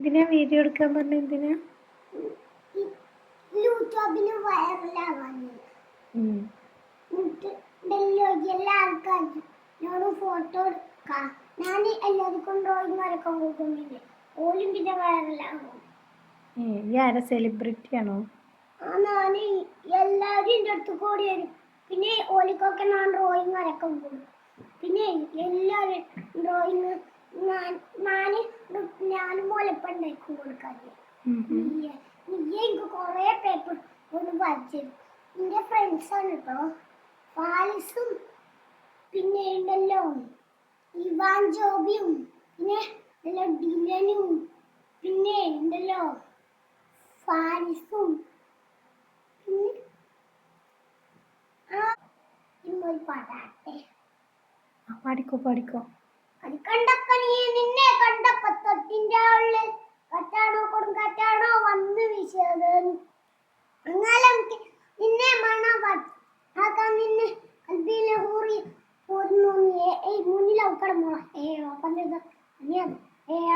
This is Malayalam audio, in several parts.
എന്തിനാ വീഡിയോ എടുക്കാൻ പറഞ്ഞ? എന്തിനാ? യൂട്യൂബിന് വൈറലാവാന് എല്ലാ ആൾക്കാരും ഞാൻ ഫോട്ടോ എടുക്കാം. ഞാൻ എല്ലാവർക്കും ഡ്രോയിങ് വരക്കാൻ കൊടുക്കുന്നില്ലേ, ഓലും പിന്നെ വൈറലാകും. ഈ ആരാ, സെലിബ്രിറ്റി ആണോ? ഞാൻ എല്ലാവരും എൻ്റെ അടുത്ത് കൂടി വരും. പിന്നെ ഓലിക്കൊക്കെ ഞാൻ ഡ്രോയിങ് വരക്കാൻ പോകും. പിന്നെ എല്ലാവരും ഡ്രോയിങ് ഞാനും മുലപ്പുണ്ടായിരിക്കും കൊടുക്കാൻ. എനിക്ക് കുറേ പേപ്പർ ഒന്ന് വരച്ചു. എൻ്റെ ഫ്രണ്ട്സാണ് കേട്ടോ, ഫാലിസും പിന്നെ ഉണ്ടല്ലോ ഇവാൻ ജോബിയും പിന്നെ ഡിലനും പിന്നെ ഉണ്ടല്ലോ ഫാരിസും പിന്നെ പാടാട്ടെ. പാടിക്കോ. അത് കണ്ടപ്പോ നിന്നെ കണ്ടപ്പോ തൊട്ടിന്റെ ഉള്ളിൽ കാറ്റാണോ കൊടുങ്കാറ്റാണോ വന്ന് വീശത്. എന്നാലും നിന്നെ മണവാക്കാൻ നിന്നെ കൽബിലെ ഊറി പോരുന്നു. മുന്നിലാക്കണം മോള.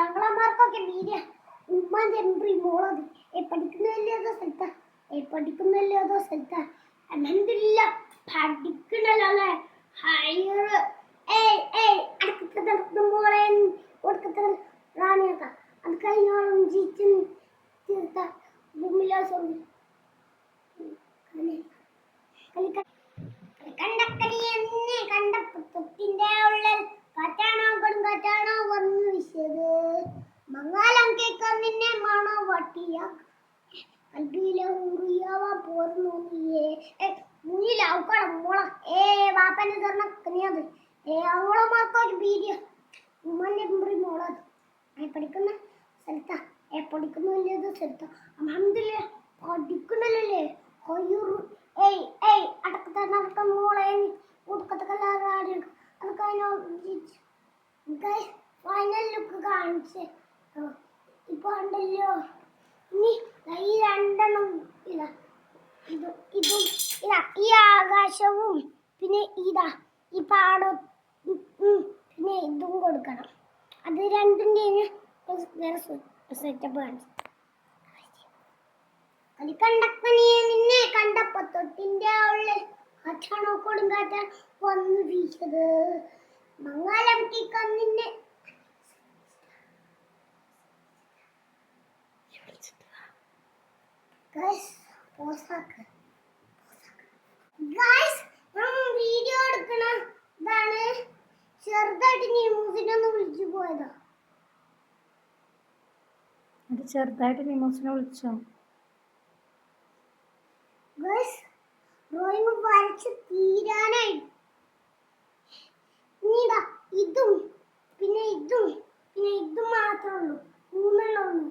ആംഗ്ലമാർക്കൊക്കെ വീര്യ ഉമ്മാന്റെ എംബ്രി മോളത്. പഠിക്കുന്നതല്ലേ അതോ സ്ഥലത്താ? പഠിക്കുന്നതല്ലേ അതോ സ്ഥലത്താ? അൽഹംദുലില്ല പഠിക്കണല്ലോ അല്ലേ. ഹയർ അടുക്കത്തെ മോളെ കൊടുക്കത്തെ റാണിയൊക്കെ അത് കഴിഞ്ഞോളം ജീച്ചു തീർത്ത ഭൂമിലാസം കണ്ടക്കണി എന്നെ കണ്ടപ്പോ തൊട്ടിന്റെ ഉള്ളിൽ കാറ്റാണോ കൊടുങ്കാറ്റാണോ വന്നു വീശത്. മംഗലം കേൾക്കാൻ നിന്നെ മണവാട്ടിയ കൽബിലെ ഊറിയാവാൻ പോർന്നു നീയേ. മുന്നിലാവുക്കണം മോള. വാപ്പന്റെ തുറന്നത് അവളമാർക്കൊരു വീര്യ ഉമ്മന്റെ മുറി മോളത്. പഠിക്കുന്ന സ്ഥലത്താ? പഠിക്കുന്നില്ലേ സ്ഥലത്താ? അൽഹംദുലില്ലാ പഠിക്കണല്ലേ. അടക്കത്തെ നടക്കം മോളെ കൊടുക്കത്തെ കലാകാരി അത് കഴിഞ്ഞ ഫൈനൽ ലുക്ക് കാണിച്ച് ഇപ്പൊ ഉണ്ടല്ലോ. ഇനി ഈ രണ്ടെണ്ണം ഇതാ, ഇതും ഇതാ, ഈ ആകാശവും പിന്നെ ഇതാ ഈ പാടം പിന്നെ ഇതും കൊടുക്കണം. അത് രണ്ടിൻ്റെ വേറെ സെറ്റപ്പ് കാണിച്ചു. കണ്ടപ്പനിയെ നിന്നെ കണ്ടപ്പോ തൊട്ടിന്റെ ഉള്ളിൽ കാറ്റാണോ കൊടുങ്കാറ്റാണോ വന്നു വീശത്. മംഗലം കേൾക്കാൻ നിന്നെ വീഡിയോ എടുക്കണ ഇതാണ്. ചെറുതായിട്ട് ന്യൂസിനൊന്ന് വിളിച്ചു പോയതാ. ചെറുതായിട്ട് നിമോസിനെ വിളിച്ചോ? ഡ്രോയിങ് വരച്ച് തീരാനായി. ഇനിതാ ഇതും പിന്നെ ഇതും പിന്നെ ഇതും മാത്രമേ ഉള്ളൂ. മൂന്നെണ്ണം ഉള്ളൂ.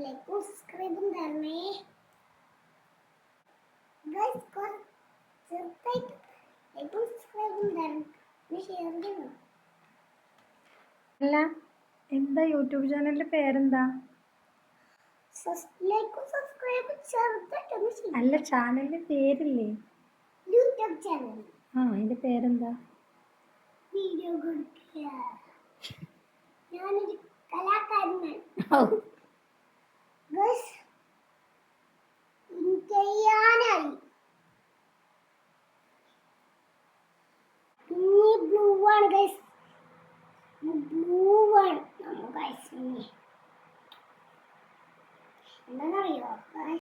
ലൈക്കും സബ്സ്ക്രൈബും തരണേ ഗൈസ്. ചെറുതായിട്ട് ലൈക്കും സബ്സ്ക്രൈബും തരണം, ഷെയർ ചെയ്യണം. അല്ല, എന്താ യൂട്യൂബ് ചാനലിന്റെ പേരെന്താ? അല്ല, ചാനലിന്റെ പേരില്ലേ? YouTube channel. അതിന്റെ പേരെന്താ? വീഡിയോ കൊടുക്കുക. ഞാനൊരു കലാകാരനാണ്. ചെയ്യാനായി. ഇനി ബ്ലൂ ആണ് ഗൈസ്, ബ്ലൂ ആണ് ഗൈസ്. എന്താണെന്നറിയോ?